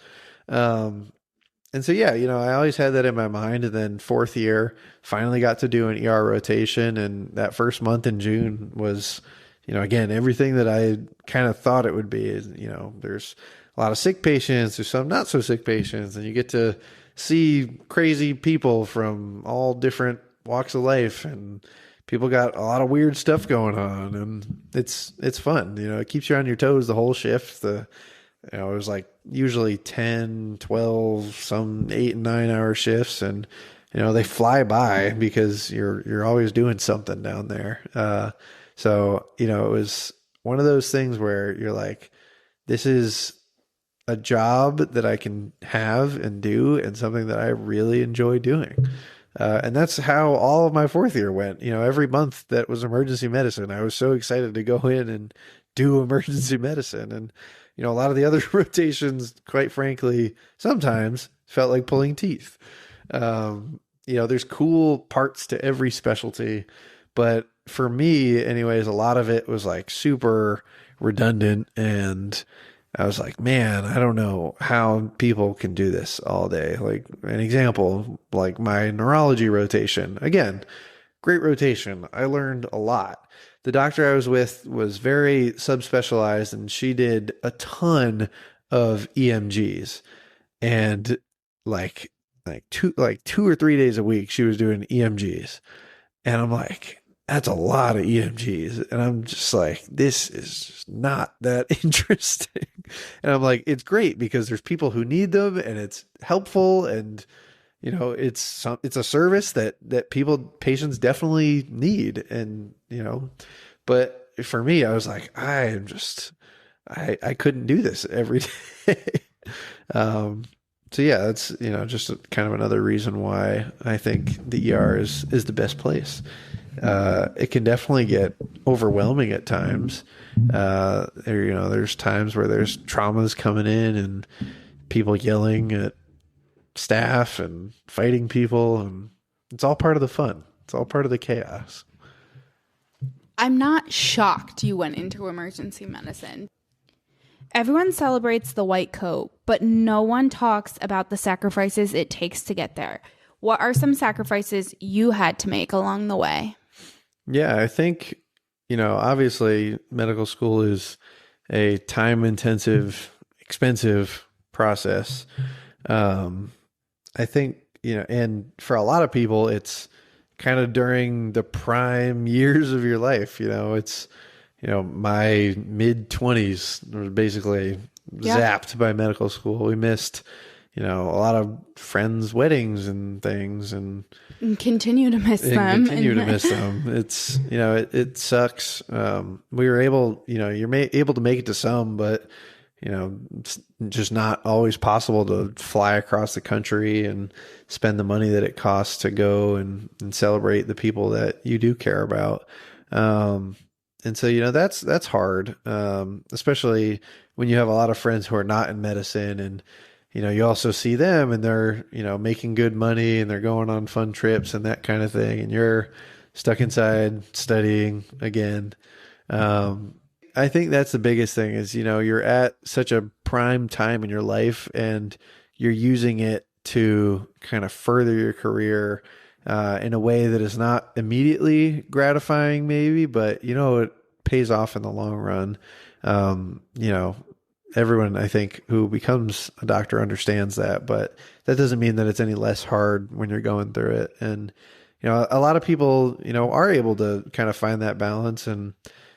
B: And so, yeah, I always had that in my mind. And then fourth year, finally got to do an ER rotation. And that first month in June was, again, everything that I kind of thought it would be. Is, there's a lot of sick patients, there's some not so sick patients, and you get to see crazy people from all different walks of life. And people got a lot of weird stuff going on. And it's fun. It keeps you on your toes the whole shift. It was like usually 10, 12, some 8 and 9 hour shifts. And, they fly by because you're always doing something down there. So, it was one of those things where you're like, this is a job that I can have and do and something that I really enjoy doing. And that's how all of my fourth year went. Every month that was emergency medicine, I was so excited to go in and do emergency medicine. And, a lot of the other rotations, quite frankly, sometimes felt like pulling teeth. There's cool parts to every specialty, but for me anyways, a lot of it was like super redundant. And I was like, man, I don't know how people can do this all day. Like an example, like my neurology rotation, again, great rotation. I learned a lot. The doctor I was with was very subspecialized, and she did a ton of EMGs, and like 2 or 3 days a week, she was doing EMGs. And I'm like, that's a lot of EMGs. And I'm just like, this is just not that interesting. And I'm like, it's great because there's people who need them and it's helpful. And, it's a service that patients definitely need. And, but for me, I was like, I couldn't do this every day. So yeah, that's, just kind of another reason why I think the ER is the best place. It can definitely get overwhelming at times. There's times where there's traumas coming in and people yelling at staff and fighting people, and it's all part of the fun. It's all part of the chaos.
A: I'm not shocked you went into emergency medicine. Everyone celebrates the white coat, but no one talks about the sacrifices it takes to get there. What are some sacrifices you had to make along the way?
B: Yeah, I think, obviously medical school is a time-intensive, expensive process. I think, and for a lot of people, it's kind of during the prime years of your life. It's, my mid-20s was basically zapped by medical school. We missed, a lot of friends' weddings and things, and
A: continue to miss them.
B: It's, it sucks. We were able, you're able to make it to some, but it's just not always possible to fly across the country and spend the money that it costs to go and celebrate the people that you do care about. And so, that's hard. Especially when you have a lot of friends who are not in medicine, and, you also see them and they're, making good money and they're going on fun trips and that kind of thing. And you're stuck inside studying again. I think that's the biggest thing is, you're at such a prime time in your life and you're using it to kind of further your career in a way that is not immediately gratifying maybe, but it pays off in the long run. You know, everyone I think who becomes a doctor understands that, but that doesn't mean that it's any less hard when you're going through it. And, you know, a lot of people, you know, are able to kind of find that balance and,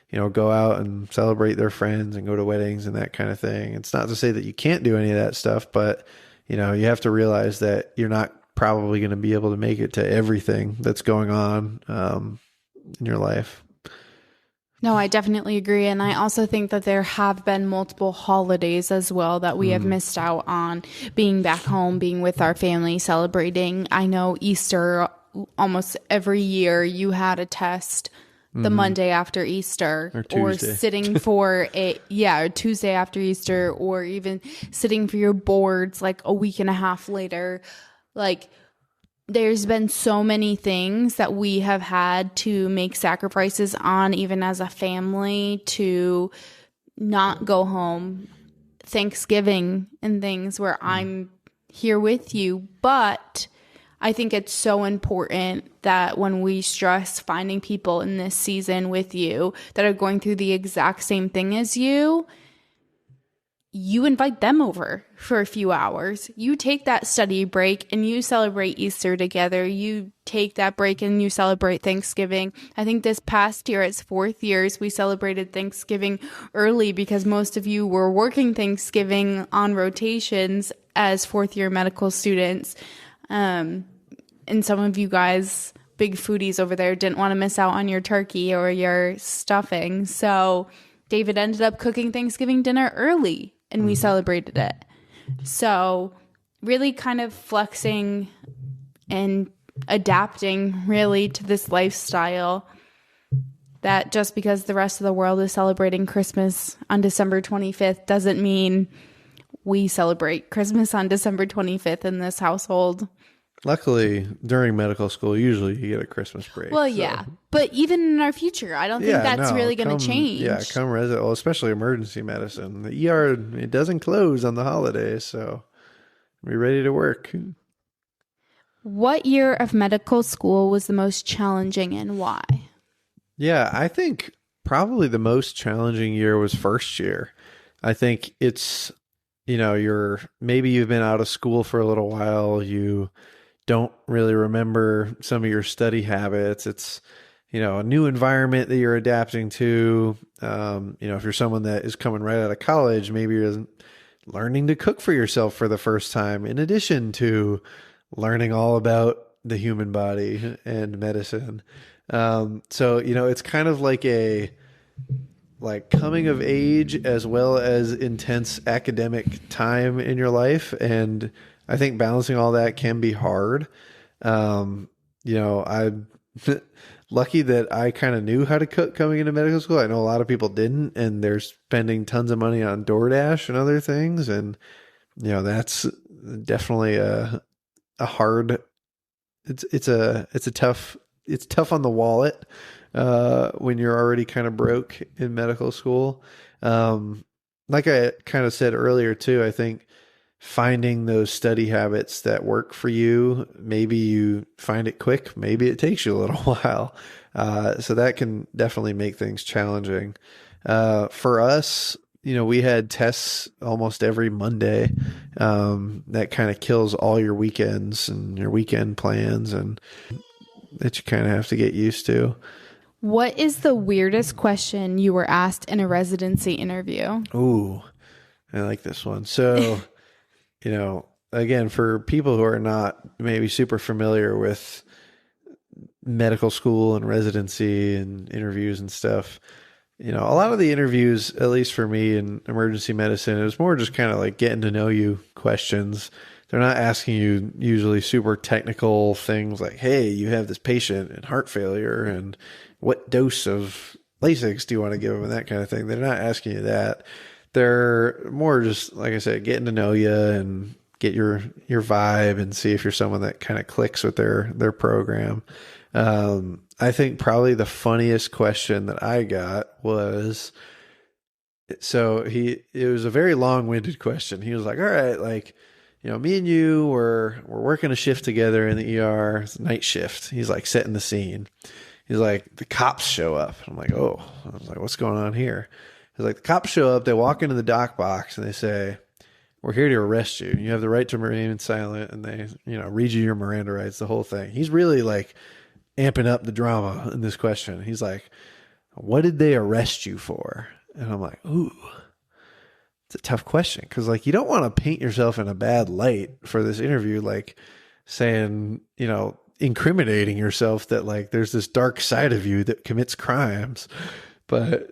B: you know, go out and celebrate their friends and go to weddings and that kind of thing. It's not to say that you can't do any of that stuff, but, you know, you have to realize that you're not probably going to be able to make it to everything that's going on in your life.
A: No, I definitely agree. And I also think that there have been multiple holidays as well that we have missed out on, being back home, being with our family, celebrating. I know Easter, almost every year you had a test the Monday after Easter, or sitting for or Tuesday after Easter, or even sitting for your boards like a week and a half later. Like, there's been so many things that we have had to make sacrifices on, even as a family, to not go home. Thanksgiving and things where I'm here with you. But I think it's so important that when we stress finding people in this season with you that are going through the exact same thing as you invite them over for a few hours. You take that study break and you celebrate Easter together. You take that break and you celebrate Thanksgiving. I think this past year, it's 4th years, we celebrated Thanksgiving early because most of you were working Thanksgiving on rotations as 4th year medical students. And some of you guys, big foodies over there, didn't want to miss out on your turkey or your stuffing. So David ended up cooking Thanksgiving dinner early and we celebrated it. So really kind of flexing and adapting really to this lifestyle, that just because the rest of the world is celebrating Christmas on December 25th doesn't mean we celebrate Christmas on December 25th in this household.
B: Luckily, during medical school, usually you get a Christmas break.
A: Well, yeah. But even in our future, I don't think that's really going to change.
B: Yeah, well, especially emergency medicine. The ER, it doesn't close on the holidays, so be ready to work.
A: What year of medical school was the most challenging and why?
B: Yeah, I think probably the most challenging year was first year. I think it's, you know, maybe you've been out of school for a little while, you don't really remember some of your study habits. It's, you know, a new environment that you're adapting to. You know, if you're someone that is coming right out of college, maybe you're learning to cook for yourself for the first time, in addition to learning all about the human body and medicine. So, you know, it's kind of like coming of age as well as intense academic time in your life. And I think balancing all that can be hard. You know, I'm lucky that I kind of knew how to cook coming into medical school. I know a lot of people didn't, and they're spending tons of money on DoorDash and other things. And, you know, that's definitely a hard, it's tough on the wallet, when you're already kind of broke in medical school. Like I kind of said earlier too, I think finding those study habits that work for you, maybe you find it quick, maybe it takes you a little while. So that can definitely make things challenging. For us, you know, we had tests almost every Monday. That kind of kills all your weekends and your weekend plans, and that you kind of have to get used to.
A: What is the weirdest question you were asked in a residency interview?
B: Ooh, I like this one. So, you know, again, for people who are not maybe super familiar with medical school and residency and interviews and stuff, you know, a lot of the interviews, at least for me in emergency medicine, it was more just kind of like getting to know you questions. They're not asking you usually super technical things like, hey, you have this patient and heart failure and what dose of Lasix do you want to give them and that kind of thing. They're not asking you that. They're more just, like I said, getting to know you and get your vibe and see if you're someone that kind of clicks with their program. I think probably the funniest question that I got was, so it was a very long-winded question. He was like, all right, like, you know, me and you we're working a shift together in the ER. It's a night shift. He's like setting the scene. He's like, the cops show up. I'm like, oh, I was like, what's going on here? It's like the cops show up, they walk into the dock box and they say, "We're here to arrest you. You have the right to remain silent," and they, read you your Miranda rights, the whole thing. He's really like amping up the drama in this question. He's like, "What did they arrest you for?" And I'm like, ooh, it's a tough question. Cause like, you don't want to paint yourself in a bad light for this interview, like saying, incriminating yourself that like there's this dark side of you that commits crimes. But,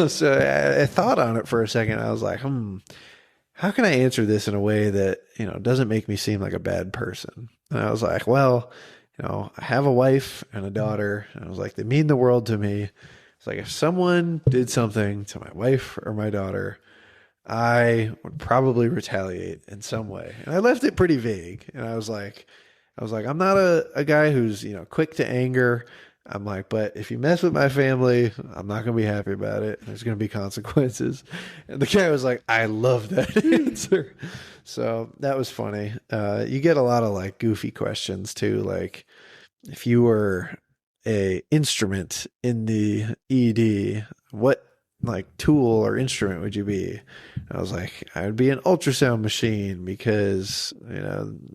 B: so I thought on it for a second. I was like, how can I answer this in a way that, doesn't make me seem like a bad person? And I was like, well, I have a wife and a daughter. And I was like, they mean the world to me. It's like if someone did something to my wife or my daughter, I would probably retaliate in some way. And I left it pretty vague. And I was like, I'm not a guy who's, quick to anger. I'm like, but if you mess with my family, I'm not going to be happy about it. There's going to be consequences. And the guy was like, I love that answer. So that was funny. You get a lot of like goofy questions too. Like if you were a instrument in the ED, what like tool or instrument would you be? I was like, I would be an ultrasound machine because,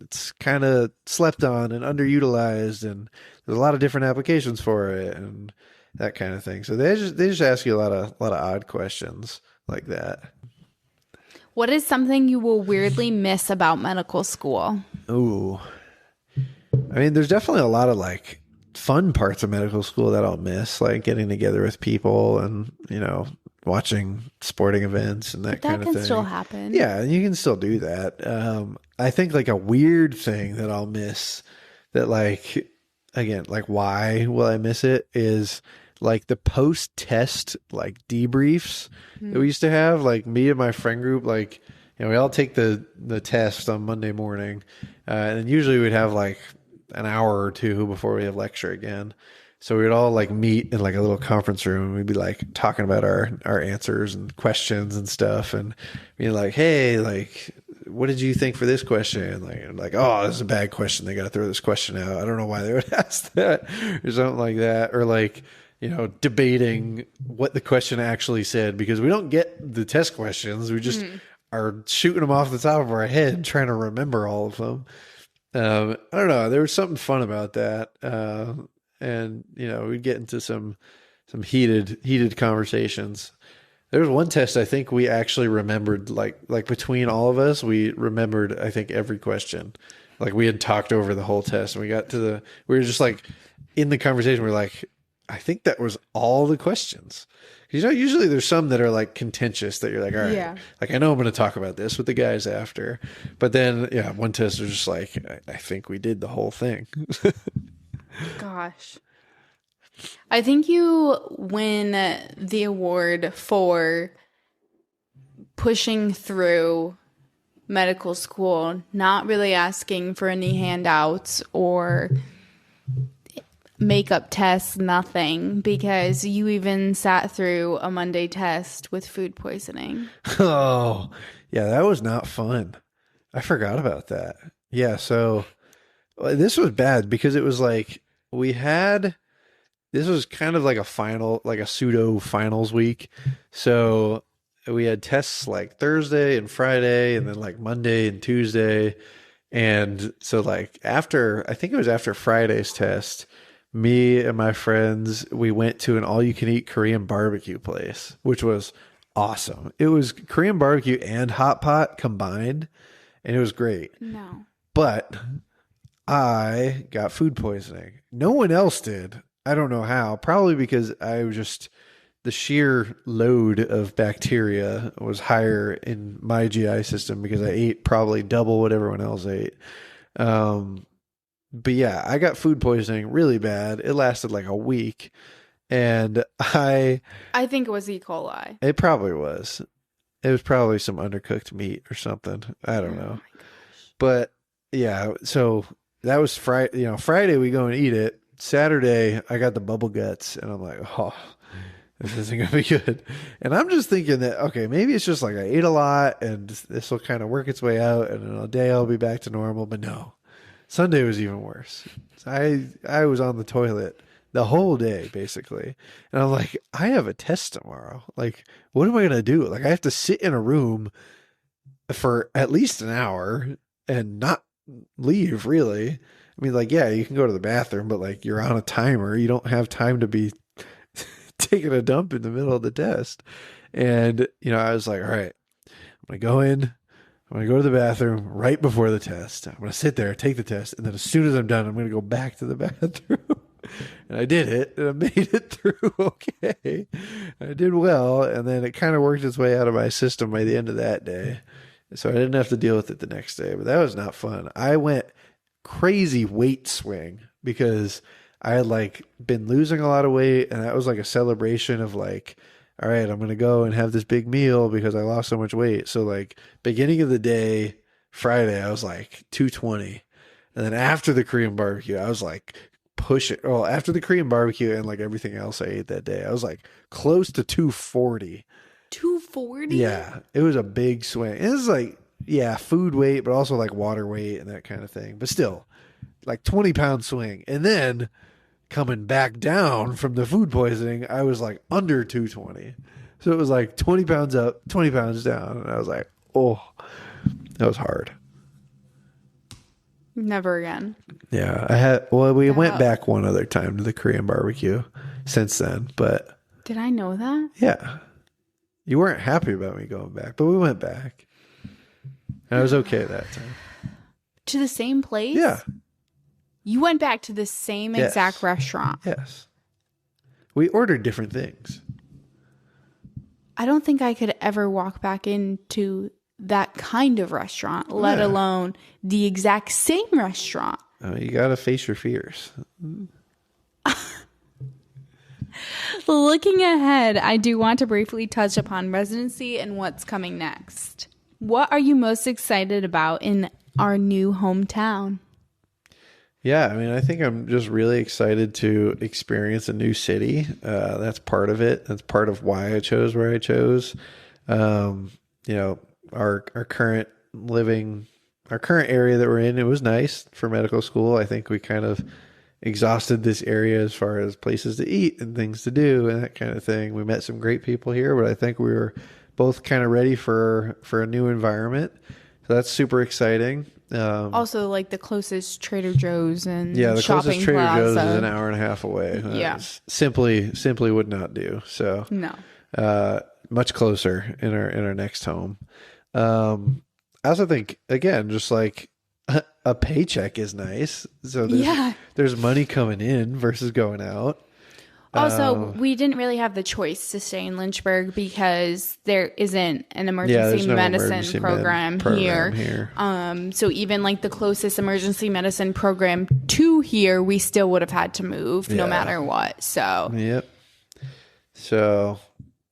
B: it's kind of slept on and underutilized and there's a lot of different applications for it and that kind of thing. So they just ask you a lot of odd questions like that.
A: What is something you will weirdly miss about medical school?
B: Ooh. I mean, there's definitely a lot of like fun parts of medical school that I'll miss, like getting together with people and, watching sporting events and that kind of thing. That
A: can still happen.
B: Yeah, you can still do that. I think like a weird thing that I'll miss that like, again, like why will I miss it is like the post-test like debriefs that we used to have. Like me and my friend group, like, we all take the test on Monday morning. And then usually we'd have like an hour or two before we have lecture again. So we'd all like meet in like a little conference room and we'd be like talking about our answers and questions and stuff and being like, hey, like, what did you think for this question? Like, oh, this is a bad question. They got to throw this question out. I don't know why they would ask that or something like that. Or like, debating what the question actually said because we don't get the test questions. We just are shooting them off the top of our head, trying to remember all of them. I don't know. There was something fun about that. And, we'd get into some heated conversations. There was one test I think we actually remembered, like between all of us, we remembered, I think, every question. Like we had talked over the whole test and we were just like in the conversation. We're like, I think that was all the questions. Usually there's some that are like contentious that you're like, all right, like I know I'm going to talk about this with the guys after. But then, one test was just like, I think we did the whole thing.
A: Gosh. I think you win the award for pushing through medical school, not really asking for any handouts or makeup tests, nothing, because you even sat through a Monday test with food poisoning.
B: Oh, yeah, that was not fun. I forgot about that. Yeah, so this was bad because it was like this was kind of like a final, like a pseudo finals week. So we had tests like Thursday and Friday and then like Monday and Tuesday. And so like I think it was after Friday's test, me and my friends, we went to an all-you-can-eat Korean barbecue place, which was awesome. It was Korean barbecue and hot pot combined, and it was great.
A: No.
B: But I got food poisoning. No one else did. I don't know how. Probably because the sheer load of bacteria was higher in my GI system because I ate probably double what everyone else ate. But yeah, I got food poisoning really bad. It lasted like a week. And I
A: think it was E. coli.
B: It probably was. It was probably some undercooked meat or something. I don't know.
A: My gosh.
B: But yeah, so that was Friday. Friday we go and eat it. Saturday I got the bubble guts and I'm like, oh, this isn't going to be good. And I'm just thinking that, okay, maybe it's just like I ate a lot and this will kind of work its way out and in a day I'll be back to normal. But no, Sunday was even worse. I was on the toilet the whole day, basically. And I'm like, I have a test tomorrow. Like, what am I going to do? Like, I have to sit in a room for at least an hour and not leave, really. I mean, like, yeah, you can go to the bathroom, but like, you're on a timer. You don't have time to be taking a dump in the middle of the test. And, I was like, all right, I'm going to go in. I'm going to go to the bathroom right before the test. I'm going to sit there, take the test. And then as soon as I'm done, I'm going to go back to the bathroom. And I did it, and I made it through okay. I did well, and then it kind of worked its way out of my system by the end of that day. So I didn't have to deal with it the next day, but that was not fun. I went crazy weight swing because I had like been losing a lot of weight, and that was like a celebration of like, all right, I'm going to go and have this big meal because I lost so much weight. So like beginning of the day, Friday, I was like 220. And then after the Korean barbecue, I was like push it. Well, after the Korean barbecue and like everything else I ate that day, I was like close to 240.
A: 240?
B: Yeah, it was a big swing. It was like, yeah, food weight, but also like water weight and that kind of thing. But still, like 20-pound swing. And then coming back down from the food poisoning, I was like under 220. So it was like 20 pounds up, 20 pounds down. And I was like, oh, that was hard.
A: Never again.
B: Yeah, we went back one other time to the Korean barbecue since then, but.
A: Did I know that?
B: Yeah. You weren't happy about me going back, but we went back. And I was okay that time.
A: To the same place?
B: Yeah.
A: You went back to the same exact restaurant?
B: Yes. We ordered different things.
A: I don't think I could ever walk back into that kind of restaurant, let alone the exact same restaurant.
B: You got to face your fears.
A: Looking ahead, I do want to briefly touch upon residency and what's coming next. What are you most excited about in our new hometown?
B: Yeah, I mean, I think I'm just really excited to experience a new city. That's part of it. That's part of why I chose where I chose. Our current area that we're in, it was nice for medical school. I think we kind of exhausted this area as far as places to eat and things to do and that kind of thing. We met some great people here, but I think we were both kind of ready for a new environment. So that's super exciting.
A: Also, like the closest Trader Joe's and
B: the
A: shopping
B: closest Trader
A: plaza.
B: Joe's is an hour and a half away.
A: Yeah,
B: simply would not do. So
A: no,
B: much closer in our next home. I also think again, just like a paycheck is nice. So there's money coming in versus going out.
A: Also, we didn't really have the choice to stay in Lynchburg because there isn't an emergency medicine program here. So even like the closest emergency medicine program to here, we still would have had to move no matter what. So
B: yep. So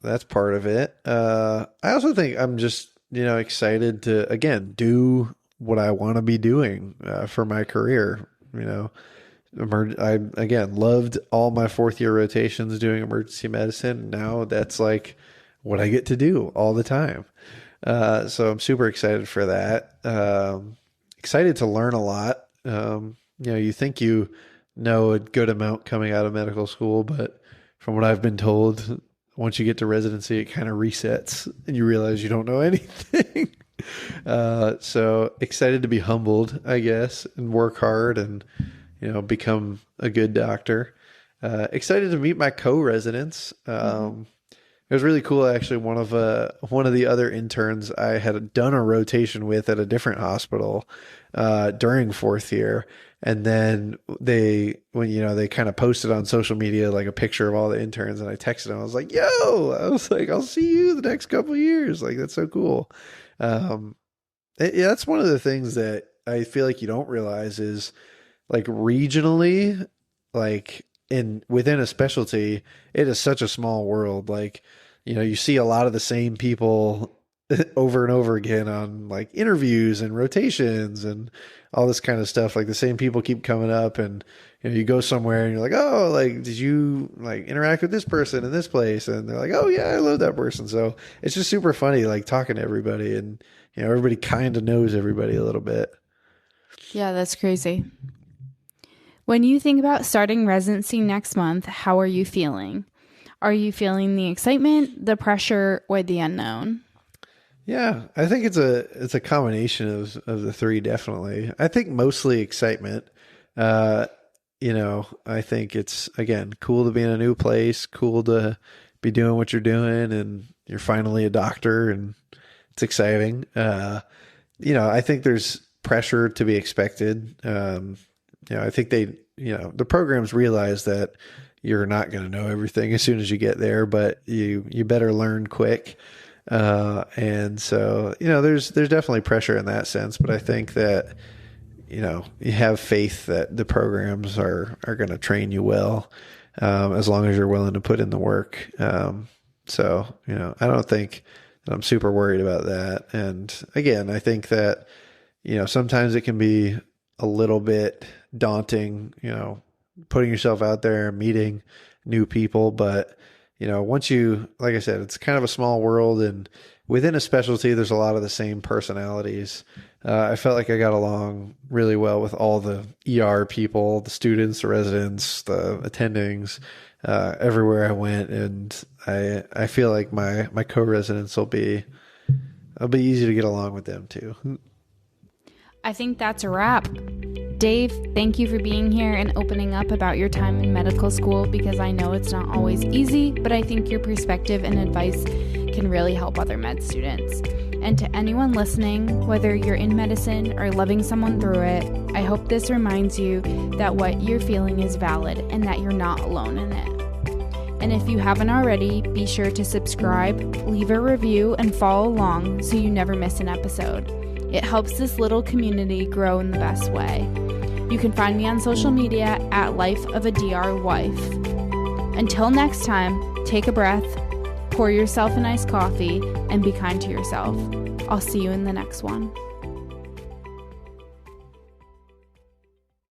B: that's part of it. I also think I'm just excited to again do what I want to be doing for my career. I again loved all my fourth year rotations doing emergency medicine. Now that's like what I get to do all the time. So I'm super excited for that. Excited to learn a lot. You think you know a good amount coming out of medical school, but from what I've been told, once you get to residency, it kind of resets and you realize you don't know anything. So excited to be humbled, I guess, and work hard and become a good doctor. Excited to meet my co-residents. It was really cool. Actually, one of the other interns I had done a rotation with at a different hospital during fourth year, and then they kind of posted on social media like a picture of all the interns, and I texted them. I was like, I'll see you the next couple of years. Like, that's so cool. That's one of the things that I feel like you don't realize is, like, regionally, like within a specialty, it is such a small world. Like, you see a lot of the same people over and over again on like interviews and rotations and all this kind of stuff. Like the same people keep coming up, and you go somewhere and you're like, oh, like, did you like interact with this person in this place? And they're like, oh yeah, I love that person. So it's just super funny, like talking to everybody, and everybody kind of knows everybody a little bit.
A: Yeah, that's crazy. When you think about starting residency next month, how are you feeling? Are you feeling the excitement, the pressure, or the unknown?
B: Yeah, I think it's a combination of the three, definitely. I think mostly excitement. I think it's, again, cool to be in a new place, cool to be doing what you're doing, and you're finally a doctor, and it's exciting. I think there's pressure to be expected. I think the programs realize that you're not going to know everything as soon as you get there, but you better learn quick. And so, there's definitely pressure in that sense, but I think that, you have faith that the programs are going to train you well, as long as you're willing to put in the work. So, I don't think that I'm super worried about that. And again, I think that, sometimes it can be a little bit daunting, putting yourself out there, meeting new people. But, once like I said, it's kind of a small world, and within a specialty, there's a lot of the same personalities. I felt like I got along really well with all the ER people, the students, the residents, the attendings, everywhere I went. And I feel like my co-residents it'll be easy to get along with them too.
A: I think that's a wrap. Dave, thank you for being here and opening up about your time in medical school, because I know it's not always easy, but I think your perspective and advice can really help other med students. And to anyone listening, whether you're in medicine or loving someone through it, I hope this reminds you that what you're feeling is valid and that you're not alone in it. And if you haven't already, be sure to subscribe, leave a review, and follow along so you never miss an episode. It helps this little community grow in the best way. You can find me on social media at Life of a DR Wife. Until next time, take a breath, pour yourself a nice coffee, and be kind to yourself. I'll see you in the next one.